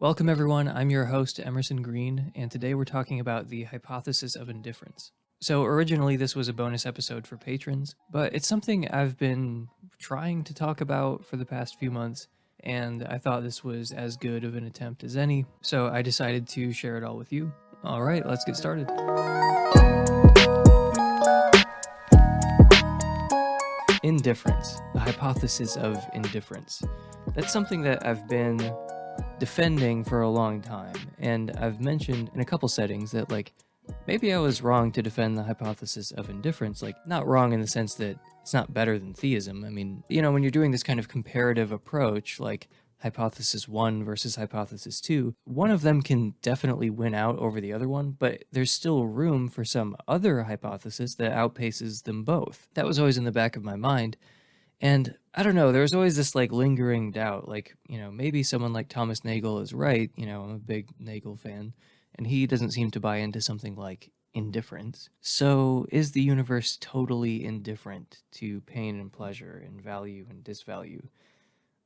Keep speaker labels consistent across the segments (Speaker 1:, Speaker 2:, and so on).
Speaker 1: Welcome, everyone. I'm your host, Emerson Green, and today we're talking about the hypothesis of indifference. So, originally, this was a bonus episode for patrons, but it's something I've been trying to talk about for the past few months, and I thought this was as good of an attempt as any, so I decided to share it all with you. All right, let's get started. Indifference, the hypothesis of indifference. That's something that I've been defending for a long time, and I've mentioned in a couple settings that maybe I was wrong to defend the hypothesis of indifference. Not wrong in the sense that it's not better than theism. I mean, when you're doing this kind of comparative approach, like hypothesis 1 versus hypothesis 2, one of them can definitely win out over the other one, but there's still room for some other hypothesis that outpaces them both. That was always in the back of my mind. And I don't know, there was always this lingering doubt, maybe someone like Thomas Nagel is right. I'm a big Nagel fan, and he doesn't seem to buy into something like indifference. So is the universe totally indifferent to pain and pleasure and value and disvalue?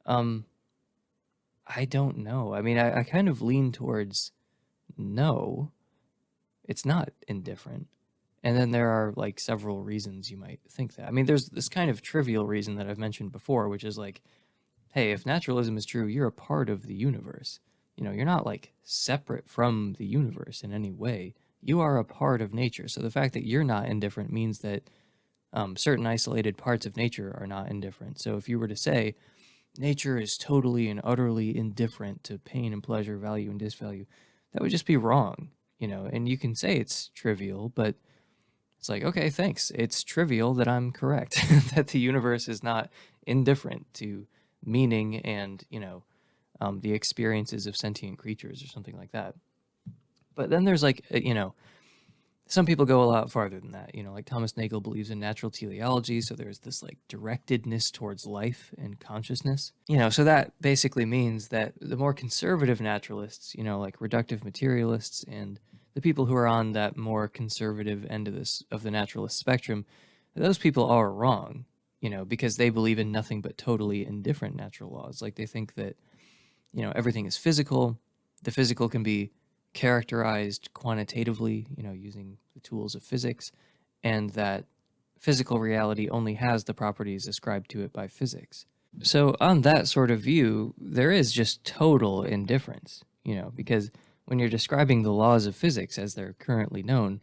Speaker 1: I don't know. I mean, I kind of lean towards no, it's not indifferent. And then there are several reasons you might think that. I mean, there's this kind of trivial reason that I've mentioned before, which is hey, if naturalism is true, you're a part of the universe. You're not separate from the universe in any way. You are a part of nature. So the fact that you're not indifferent means that certain isolated parts of nature are not indifferent. So if you were to say nature is totally and utterly indifferent to pain and pleasure, value and disvalue, that would just be wrong. And you can say it's trivial, but it's okay, thanks. It's trivial that I'm correct, that the universe is not indifferent to meaning and, the experiences of sentient creatures or something like that. But then there's some people go a lot farther than that. Thomas Nagel believes in natural teleology, so there's this directedness towards life and consciousness. So that basically means that the more conservative naturalists, reductive materialists and the people who are on that more conservative end of the naturalist spectrum, those people are wrong, because they believe in nothing but totally indifferent natural laws. They think that, everything is physical. The physical can be characterized quantitatively, using the tools of physics, and that physical reality only has the properties ascribed to it by physics. So on that sort of view, there is just total indifference, because when you're describing the laws of physics as they're currently known,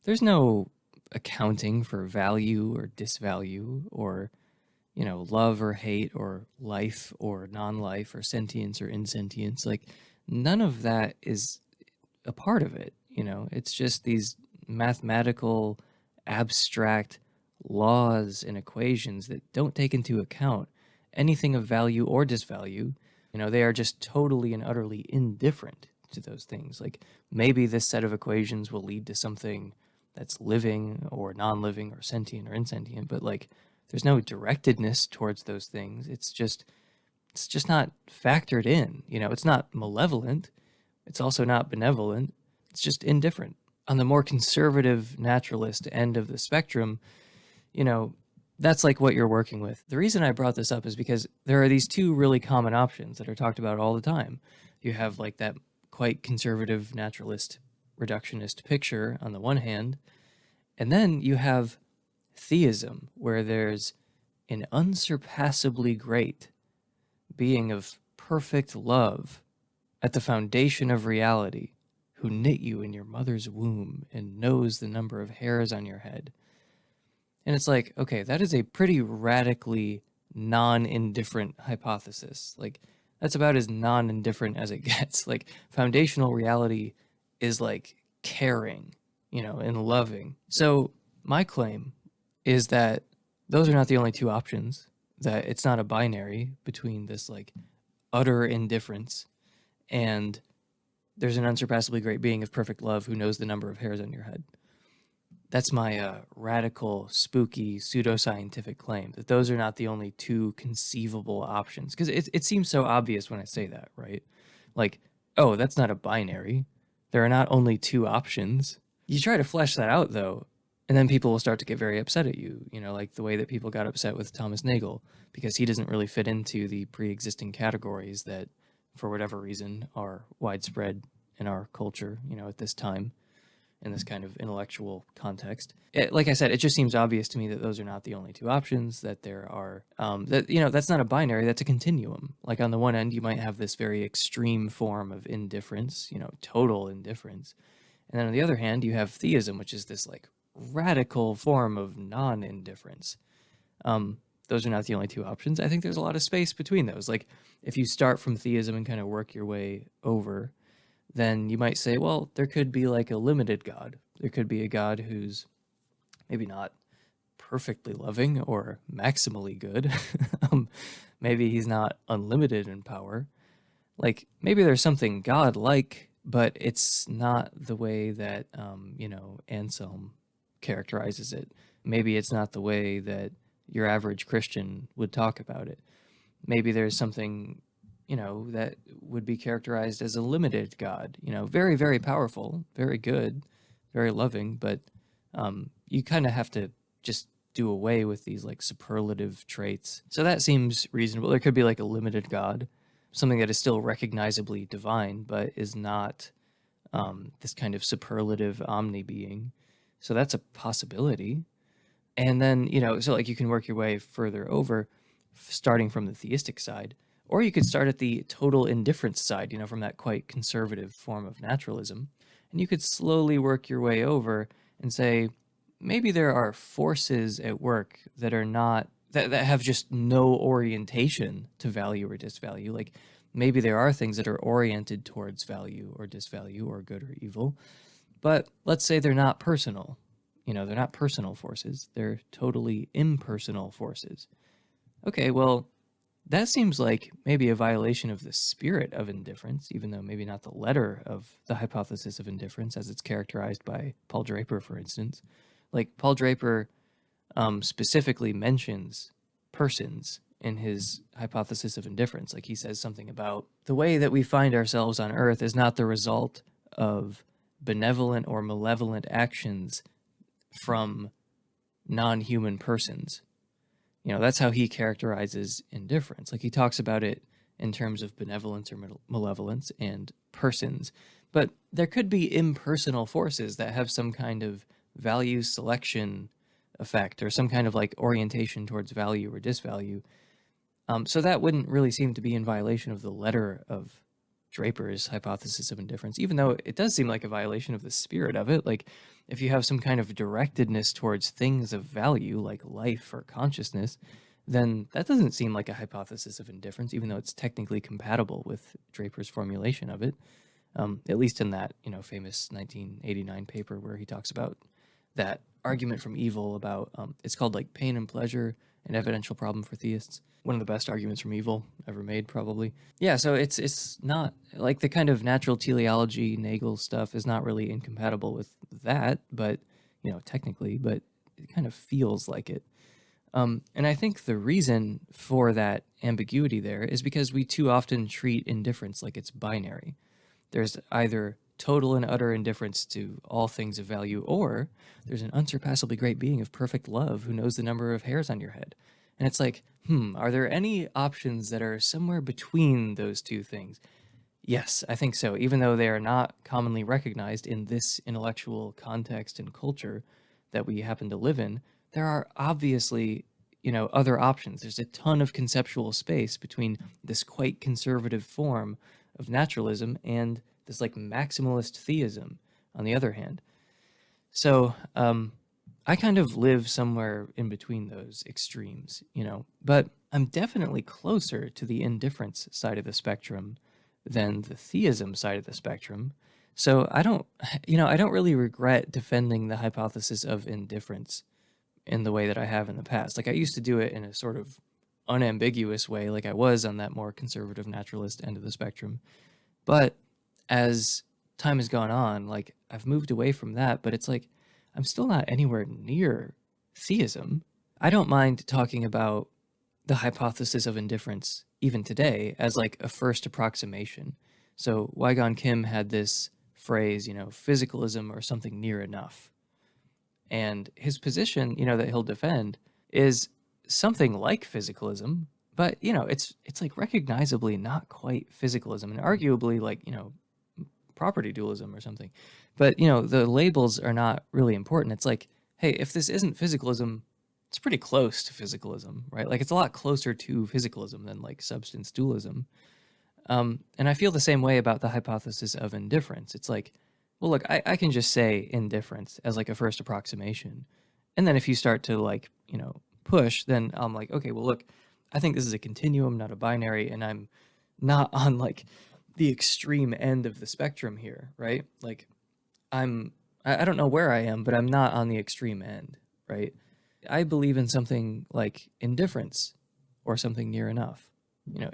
Speaker 1: there's no accounting for value or disvalue or, love or hate or life or non-life or sentience or insentience. None of that is a part of it. It's just these mathematical, abstract laws and equations that don't take into account anything of value or disvalue. They are just totally and utterly indifferent to those things. Maybe this set of equations will lead to something that's living or non-living or sentient or insentient, but there's no directedness towards those things. It's just not factored in. It's not malevolent. It's also not benevolent. It's just indifferent. On the more conservative naturalist end of the spectrum, that's what you're working with. The reason I brought this up is because there are these two really common options that are talked about all the time. You have that quite conservative naturalist reductionist picture on the one hand, and then you have theism, where there's an unsurpassably great being of perfect love at the foundation of reality, who knit you in your mother's womb and knows the number of hairs on your head. And it's okay, that is a pretty radically non-indifferent hypothesis. That's about as non-indifferent as it gets. Foundational reality is caring, and loving. So my claim is that those are not the only two options, that it's not a binary between this utter indifference and there's an unsurpassably great being of perfect love who knows the number of hairs on your head. That's my radical, spooky, pseudoscientific claim, that those are not the only two conceivable options. Because it seems so obvious when I say that, right? Oh, that's not a binary. There are not only two options. You try to flesh that out, though, and then people will start to get very upset at you, like the way that people got upset with Thomas Nagel, because he doesn't really fit into the pre-existing categories that for whatever reason, are widespread in our culture, at this time, in this kind of intellectual context. Like I said, it just seems obvious to me that those are not the only two options, that there are, that's not a binary, that's a continuum. Like on the one end, you might have this very extreme form of indifference, total indifference. And then on the other hand, you have theism, which is this like radical form of non-indifference. Those are not the only two options. I think there's a lot of space between those. Like if you start from theism and kind of work your way over, then you might say, well, there could be like a limited God. There could be a God who's maybe not perfectly loving or maximally good. Maybe he's not unlimited in power. Like maybe there's something God-like, but it's not the way that, Anselm characterizes it. Maybe it's not the way that your average Christian would talk about it. Maybe there's something, that would be characterized as a limited God, very, very powerful, very good, very loving, but you kind of have to just do away with these like superlative traits. So that seems reasonable. There could be like a limited God, something that is still recognizably divine, but is not this kind of superlative omni-being. So that's a possibility. And then, so like you can work your way further over, starting from the theistic side, or you could start at the total indifference side, from that quite conservative form of naturalism. And you could slowly work your way over and say, maybe there are forces at work that are not, that have just no orientation to value or disvalue. Like maybe there are things that are oriented towards value or disvalue or good or evil, but let's say they're not personal. They're not personal forces. They're totally impersonal forces. Okay, well, that seems like maybe a violation of the spirit of indifference, even though maybe not the letter of the hypothesis of indifference as it's characterized by Paul Draper, for instance. Like Paul Draper specifically mentions persons in his hypothesis of indifference. Like he says something about the way that we find ourselves on earth is not the result of benevolent or malevolent actions from non-human persons. That's how he characterizes indifference. Like he talks about it in terms of benevolence or malevolence and persons. But there could be impersonal forces that have some kind of value selection effect or some kind of like orientation towards value or disvalue. So that wouldn't really seem to be in violation of the letter of Draper's hypothesis of indifference, even though it does seem like a violation of the spirit of it. Like if you have some kind of directedness towards things of value, like life or consciousness, then that doesn't seem like a hypothesis of indifference, even though it's technically compatible with Draper's formulation of it, at least in that, famous 1989 paper where he talks about that argument from evil about, it's called like Pain and Pleasure, an evidential problem for theists. One of the best arguments from evil ever made, probably. Yeah, so it's not, like the kind of natural teleology, Nagel stuff is not really incompatible with that, but, technically, but it kind of feels like it. And I think the reason for that ambiguity there is because we too often treat indifference like it's binary. There's either total and utter indifference to all things of value, or there's an unsurpassably great being of perfect love who knows the number of hairs on your head. And it's like, are there any options that are somewhere between those two things? Yes, I think so. Even though they are not commonly recognized in this intellectual context and culture that we happen to live in, there are obviously, other options. There's a ton of conceptual space between this quite conservative form of naturalism and this like maximalist theism on the other hand. So I kind of live somewhere in between those extremes, but I'm definitely closer to the indifference side of the spectrum than the theism side of the spectrum. So I don't really regret defending the hypothesis of indifference in the way that I have in the past. Like I used to do it in a sort of unambiguous way, like I was on that more conservative naturalist end of the spectrum. But as time has gone on, like I've moved away from that, but it's like I'm still not anywhere near theism. I don't mind talking about the hypothesis of indifference even today as like a first approximation. So Weigon Kim had this phrase, physicalism or something near enough. And his position, that he'll defend is something like physicalism, But, it's like recognizably not quite physicalism, and arguably like, property dualism or something. But, the labels are not really important. It's like, hey, if this isn't physicalism, it's pretty close to physicalism, right? Like it's a lot closer to physicalism than like substance dualism. And I feel the same way about the hypothesis of indifference. It's like, well, look, I can just say indifference as like a first approximation. And then if you start to like, push, then I'm like, okay, well, look, I think this is a continuum, not a binary, and I'm not on like the extreme end of the spectrum here, right? Like I don't know where I am, but I'm not on the extreme end, right? I believe in something like indifference or something near enough.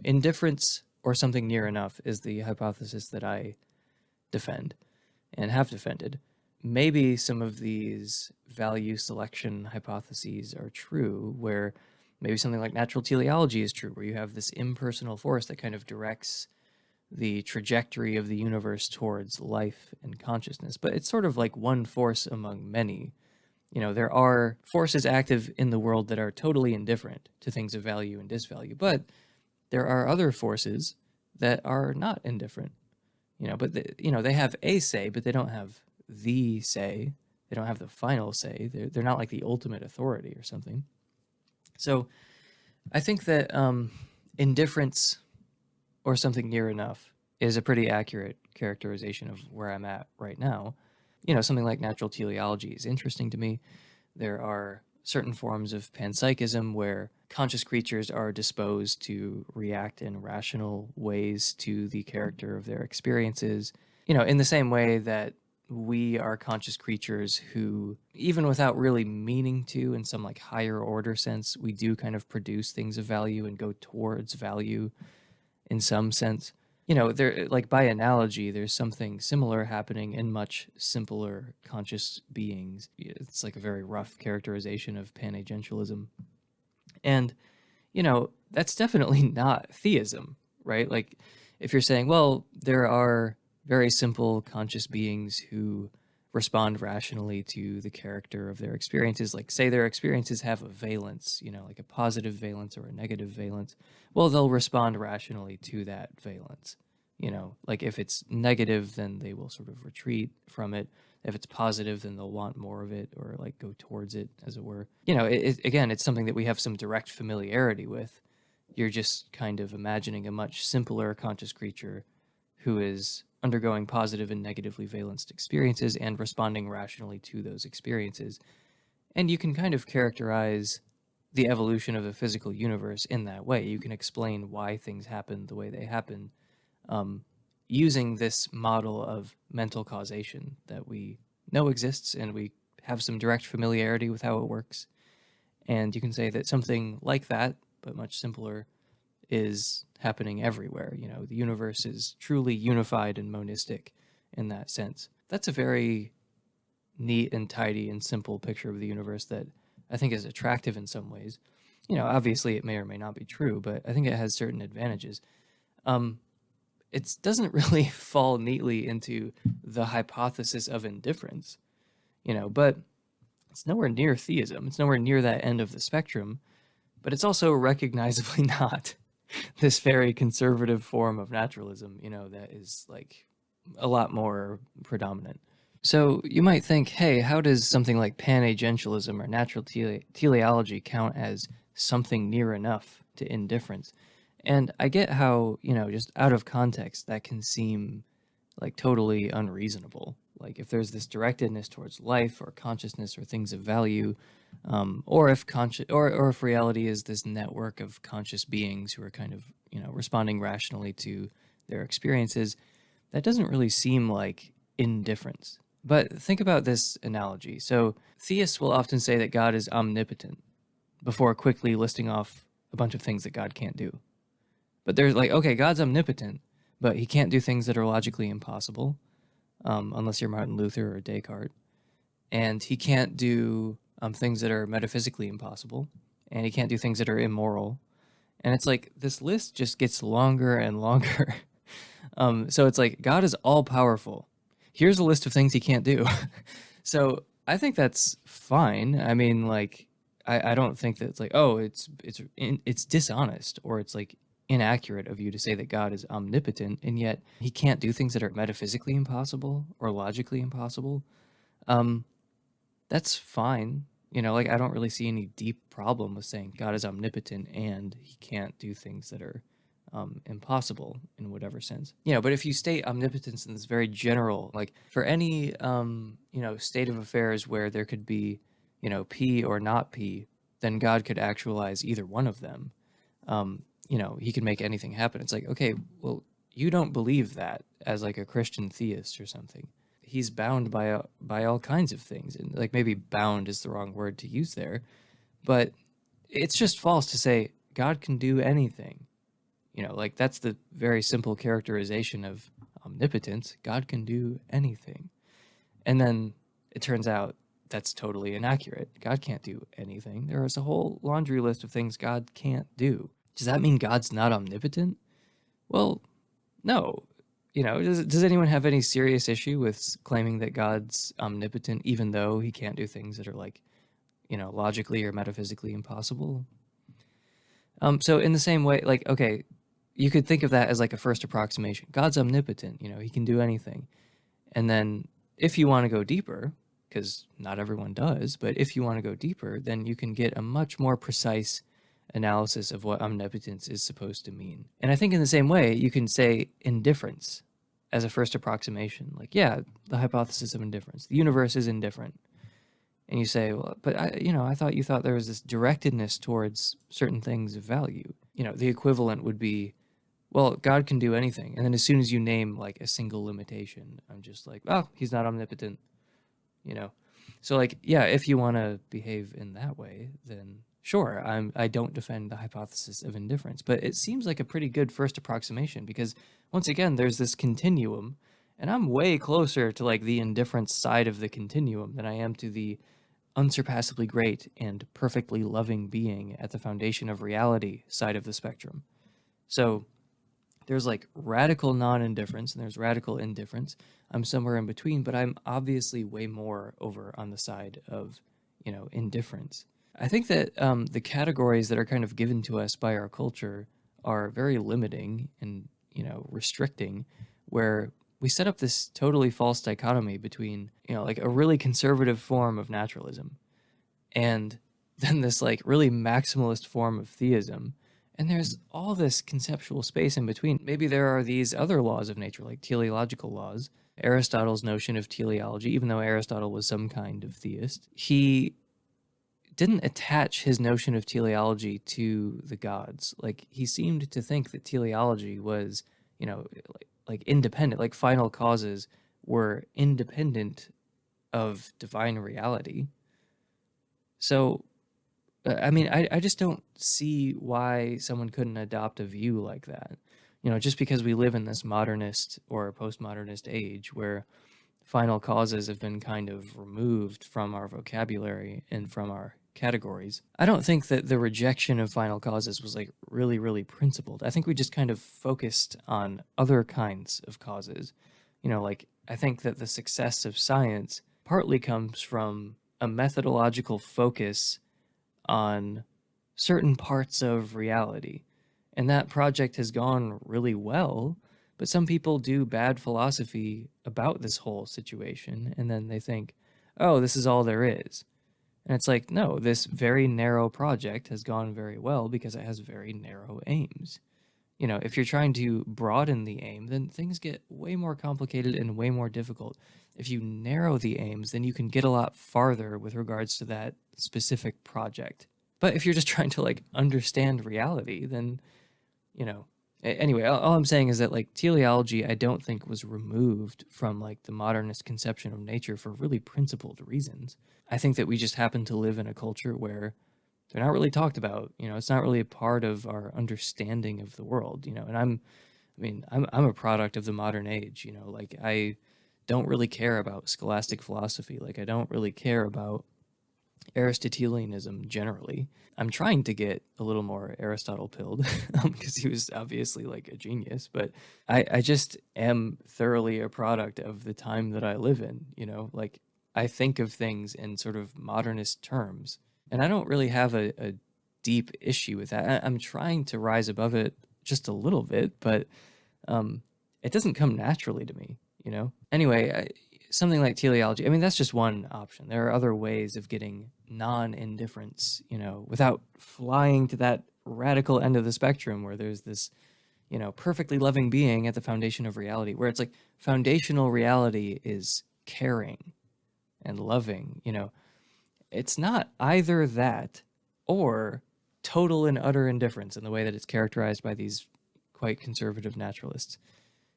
Speaker 1: Indifference or something near enough is the hypothesis that I defend and have defended. Maybe some of these value selection hypotheses are true, where maybe something like natural teleology is true, where you have this impersonal force that kind of directs the trajectory of the universe towards life and consciousness. But it's sort of like one force among many. There are forces active in the world that are totally indifferent to things of value and disvalue, but there are other forces that are not indifferent. But they have a say, but they don't have the say. They don't have the final say. They're not like the ultimate authority or something. So I think that indifference or something near enough is a pretty accurate characterization of where I'm at right now. Something like natural teleology is interesting to me. There are certain forms of panpsychism where conscious creatures are disposed to react in rational ways to the character of their experiences, in the same way that we are conscious creatures who, even without really meaning to, in some like higher order sense, we do kind of produce things of value and go towards value in some sense. There, like by analogy, there's something similar happening in much simpler conscious beings. It's like a very rough characterization of pan-agentialism. And, that's definitely not theism, right? Like if you're saying, well, there are very simple conscious beings who respond rationally to the character of their experiences, like say their experiences have a valence, like a positive valence or a negative valence, well, they'll respond rationally to that valence. Like if it's negative, then they will sort of retreat from it. If it's positive, then they'll want more of it or like go towards it, as it were. Again, it's something that we have some direct familiarity with. You're just kind of imagining a much simpler conscious creature who is undergoing positive and negatively valenced experiences and responding rationally to those experiences. And you can kind of characterize the evolution of the physical universe in that way. You can explain why things happen the way they happen, using this model of mental causation that we know exists and we have some direct familiarity with how it works. And you can say that something like that, but much simpler, is happening everywhere. The universe is truly unified and monistic in that sense. That's a very neat and tidy and simple picture of the universe that I think is attractive in some ways. Obviously it may or may not be true, but I think it has certain advantages. It doesn't really fall neatly into the hypothesis of indifference, but it's nowhere near theism. It's nowhere near that end of the spectrum, but it's also recognizably not this very conservative form of naturalism, that is like a lot more predominant. So you might think, hey, how does something like pan-agentialism or natural teleology count as something near enough to indifference? And I get how, just out of context, that can seem like totally unreasonable. Like if there's this directedness towards life or consciousness or things of value, or if reality is this network of conscious beings who are kind of, responding rationally to their experiences, that doesn't really seem like indifference. But think about this analogy. So theists will often say that God is omnipotent before quickly listing off a bunch of things that God can't do. But they're like, okay, God's omnipotent, but he can't do things that are logically impossible, unless you're Martin Luther or Descartes. And he can't do things that are metaphysically impossible, and he can't do things that are immoral. And it's like this list just gets longer and longer. So it's like God is all powerful. Here's a list of things he can't do. So I think that's fine. I mean, like, I don't think that it's like, oh, it's dishonest or it's like inaccurate of you to say that God is omnipotent and yet he can't do things that are metaphysically impossible or logically impossible. Um, that's fine. Like I don't really see any deep problem with saying God is omnipotent and he can't do things that are impossible in whatever sense. But if you state omnipotence in this very general, like for any state of affairs where there could be, P or not P, then God could actualize either one of them. He can make anything happen. It's like, okay, well, you don't believe that as like a Christian theist or something. He's bound by all kinds of things, and like maybe bound is the wrong word to use there, but it's just false to say God can do anything. Like that's the very simple characterization of omnipotence. God can do anything, and then it turns out that's totally inaccurate. God can't do anything. There is a whole laundry list of things God can't do. Does that mean God's not omnipotent? Well, no. Does anyone have any serious issue with claiming that God's omnipotent, even though he can't do things that are like, logically or metaphysically impossible? So in the same way, like, okay, you could think of that as like a first approximation. God's omnipotent, he can do anything. And then if you want to go deeper, because not everyone does, but if you want to go deeper, then you can get a much more precise analysis of what omnipotence is supposed to mean. And I think in the same way, you can say indifference as a first approximation. Like, yeah, the hypothesis of indifference. The universe is indifferent. And you say, well, but I thought you thought there was this directedness towards certain things of value. The equivalent would be, well, God can do anything. And then as soon as you name like a single limitation, I'm just like, oh, he's not omnipotent. So like, yeah, if you want to behave in that way, then sure, I don't defend the hypothesis of indifference, but it seems like a pretty good first approximation because once again, there's this continuum, and I'm way closer to like the indifference side of the continuum than I am to the unsurpassably great and perfectly loving being at the foundation of reality side of the spectrum. So there's like radical non-indifference and there's radical indifference. I'm somewhere in between, but I'm obviously way more over on the side of, indifference. I think that the categories that are kind of given to us by our culture are very limiting and, restricting, where we set up this totally false dichotomy between, like a really conservative form of naturalism and then this like really maximalist form of theism. And there's all this conceptual space in between. Maybe there are these other laws of nature, like teleological laws. Aristotle's notion of teleology, even though Aristotle was some kind of theist, he didn't attach his notion of teleology to the gods. Like he seemed to think that teleology was, like independent, like final causes were independent of divine reality. So I just don't see why someone couldn't adopt a view like that. Just because we live in this modernist or postmodernist age where final causes have been kind of removed from our vocabulary and from our categories. I don't think that the rejection of final causes was like really, really principled. I think we just kind of focused on other kinds of causes. Like I think that the success of science partly comes from a methodological focus on certain parts of reality. And that project has gone really well, but some people do bad philosophy about this whole situation, and then they think, oh, this is all there is. And it's like, no, this very narrow project has gone very well because it has very narrow aims. If you're trying to broaden the aim, then things get way more complicated and way more difficult. If you narrow the aims, then you can get a lot farther with regards to that specific project. But if you're just trying to like understand reality, then, anyway, all I'm saying is that like teleology, I don't think was removed from like the modernist conception of nature for really principled reasons. I think that we just happen to live in a culture where they're not really talked about. It's not really a part of our understanding of the world. And I'm a product of the modern age. Like I don't really care about scholastic philosophy. Like I don't really care about Aristotelianism generally. I'm trying to get a little more Aristotle pilled because he was obviously like a genius, but I just am thoroughly a product of the time that I live in. Like I think of things in sort of modernist terms. And I don't really have a deep issue with that. I'm trying to rise above it just a little bit, but um, it doesn't come naturally to me, you know? Anyway, something like teleology, I mean, that's just one option. There are other ways of getting non-indifference, you know, without flying to that radical end of the spectrum where there's this, you know, perfectly loving being at the foundation of reality, where it's like foundational reality is caring and loving, you know. It's not either that or total and utter indifference in the way that it's characterized by these quite conservative naturalists.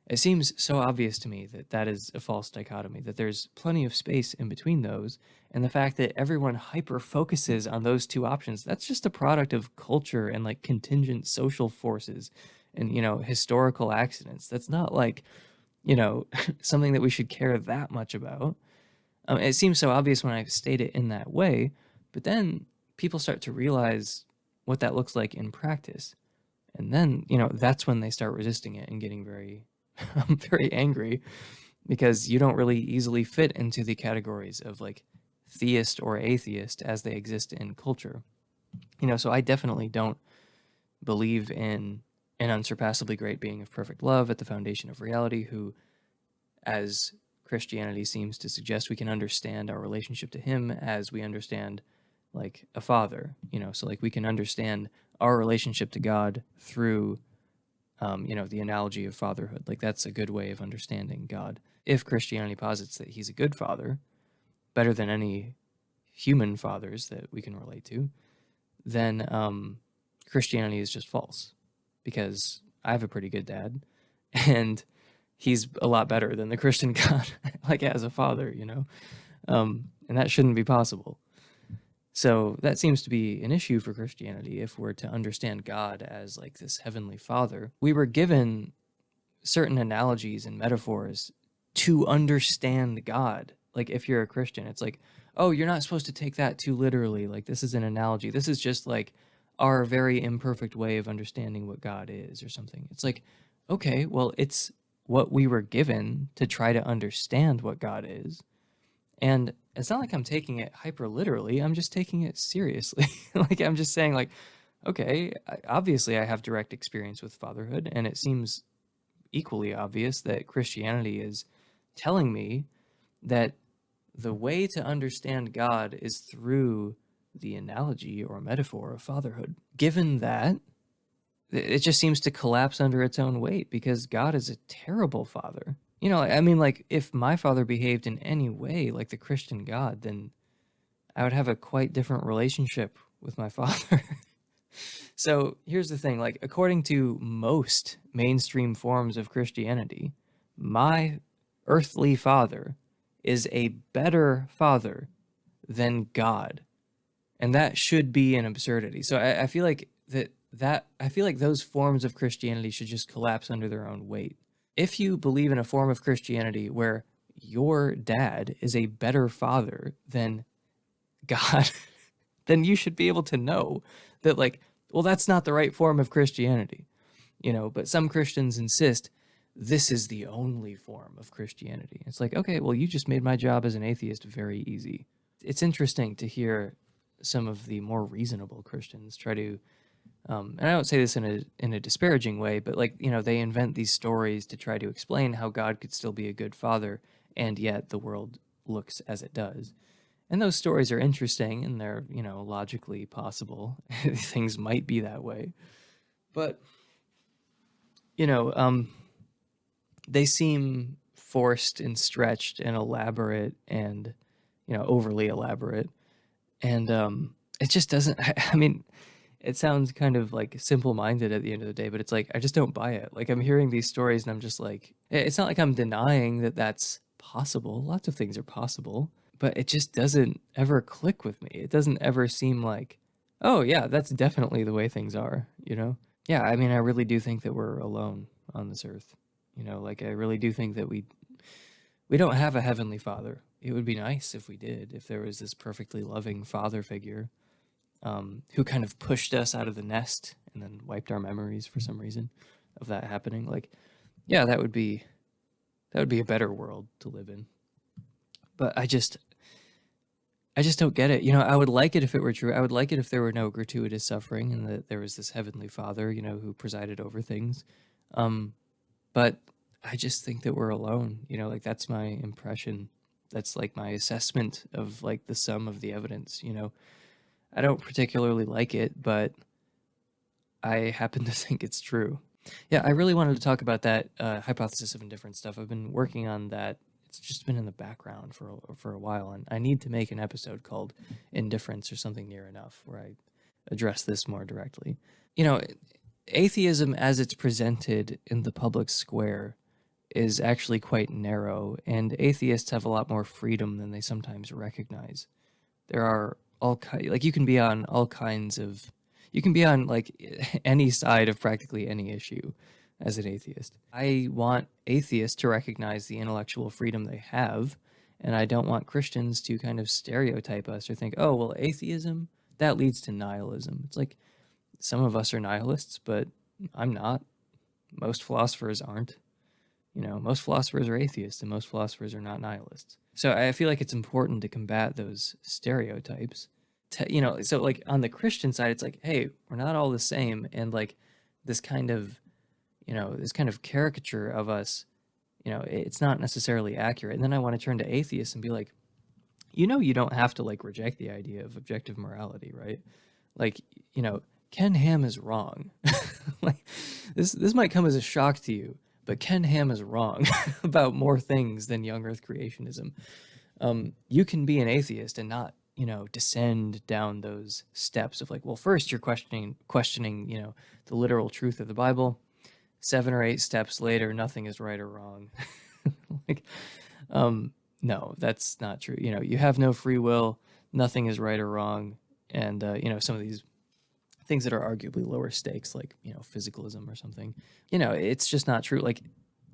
Speaker 1: It seems so obvious to me that that is a false dichotomy, that there's plenty of space in between those, and the fact that everyone hyper focuses on those two options, that's just a product of culture and like contingent social forces and, you know, historical accidents. That's not like, you know, something that we should care that much about. It seems so obvious when I state it in that way, but then people start to realize what that looks like in practice. And then, you know, that's when they start resisting it and getting very, very angry because you don't really easily fit into the categories of like theist or atheist as they exist in culture. You know, so I definitely don't believe in an unsurpassably great being of perfect love at the foundation of reality who, as Christianity seems to suggest, we can understand our relationship to him as we understand like a father, you know, so like we can understand our relationship to God through, you know, the analogy of fatherhood. Like that's a good way of understanding God. If Christianity posits that he's a good father, better than any human fathers that we can relate to, then Christianity is just false because I have a pretty good dad and he's a lot better than the Christian God, like as a father, you know, and that shouldn't be possible. So that seems to be an issue for Christianity if we're to understand God as like this heavenly father. We were given certain analogies and metaphors to understand God. Like if you're a Christian, it's like, oh, you're not supposed to take that too literally. Like this is an analogy. This is just like our very imperfect way of understanding what God is or something. It's like, okay, well, it's what we were given to try to understand what God is. And it's not like I'm taking it hyper literally. I'm just taking it seriously. Like I'm just saying like, okay, obviously I have direct experience with fatherhood, and it seems equally obvious that Christianity is telling me that the way to understand God is through the analogy or metaphor of fatherhood. Given that, it just seems to collapse under its own weight because God is a terrible father. You know, I mean, like, if my father behaved in any way like the Christian God, then I would have a quite different relationship with my father. So here's the thing, like, according to most mainstream forms of Christianity, my earthly father is a better father than God. And that should be an absurdity. So I feel like I feel like those forms of Christianity should just collapse under their own weight. If you believe in a form of Christianity where your dad is a better father than God, then you should be able to know that, like, well, that's not the right form of Christianity, you know, but some Christians insist this is the only form of Christianity. It's like, okay, well, you just made my job as an atheist very easy. It's interesting to hear some of the more reasonable Christians try to, and I don't say this in a disparaging way, but like, you know, they invent these stories to try to explain how God could still be a good father, and yet the world looks as it does. And those stories are interesting and they're, you know, logically possible. Things might be that way. But, you know, they seem forced and stretched and elaborate and, you know, overly elaborate. And it just doesn't, I mean, it sounds kind of like simple-minded at the end of the day, but it's like, I just don't buy it. Like, I'm hearing these stories and I'm just like, it's not like I'm denying that that's possible. Lots of things are possible, but it just doesn't ever click with me. It doesn't ever seem like, oh yeah, that's definitely the way things are, you know? Yeah, I mean, I really do think that we're alone on this earth. You know, like I really do think that we don't have a heavenly father. It would be nice if we did, if there was this perfectly loving father figure who kind of pushed us out of the nest and then wiped our memories for some reason of that happening. Like, yeah, that would be a better world to live in. But I just, I just don't get it. You know, I would like it if it were true. I would like it if there were no gratuitous suffering and that there was this heavenly Father, you know, who presided over things. Um, but I just think that we're alone. You know, like that's my impression. That's like my assessment of like the sum of the evidence. You know, I don't particularly like it, but I happen to think it's true. Yeah, I really wanted to talk about that hypothesis of indifference stuff. I've been working on that. It's just been in the background for a while, and I need to make an episode called Indifference or something near enough where I address this more directly. You know, atheism as it's presented in the public square is actually quite narrow, and atheists have a lot more freedom than they sometimes recognize. There are like you can be on all kinds of you can be on like any side of practically any issue as an atheist. I want atheists to recognize the intellectual freedom they have, and I don't want Christians to kind of stereotype us or think, oh, well, atheism, that leads to nihilism. It's like some of us are nihilists, but I'm not. Most philosophers aren't. You know, most philosophers are atheists and most philosophers are not nihilists. So I feel like it's important to combat those stereotypes. You know, so like on the Christian side, it's like, hey, we're not all the same. And like this kind of, you know, this kind of caricature of us, you know, it's not necessarily accurate. And then I want to turn to atheists and be like, you know, you don't have to like reject the idea of objective morality, right? Like, you know, Ken Ham is wrong. Like this might come as a shock to you, but Ken Ham is wrong about more things than young earth creationism. You can be an atheist and not, you know, descend down those steps of like, well, first you're questioning, you know, the literal truth of the Bible. 7 or 8 steps later, nothing is right or wrong. Like, no, that's not true. You know, you have no free will. Nothing is right or wrong. And, you know, some of these things that are arguably lower stakes, like, you know, physicalism or something, you know, it's just not true. Like,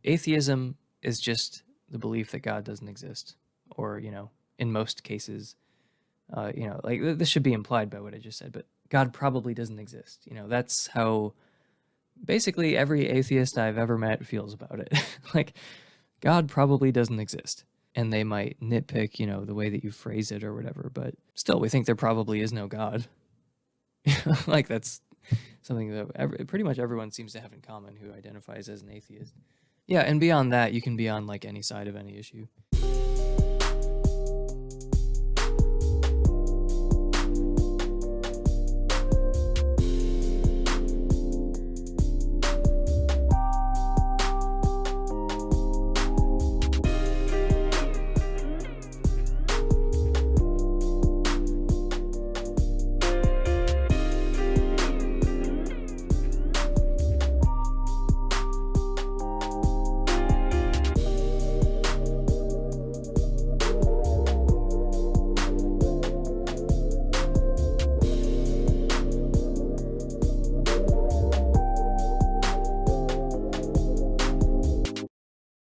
Speaker 1: atheism is just the belief that God doesn't exist. Or, you know, in most cases, you know, like this should be implied by what I just said, but God probably doesn't exist. You know, that's how basically every atheist I've ever met feels about it. Like, God probably doesn't exist. And they might nitpick, you know, the way that you phrase it or whatever, but still, we think there probably is no God. Like, that's something that pretty much everyone seems to have in common who identifies as an atheist. Yeah, and beyond that, you can be on, like, any side of any issue.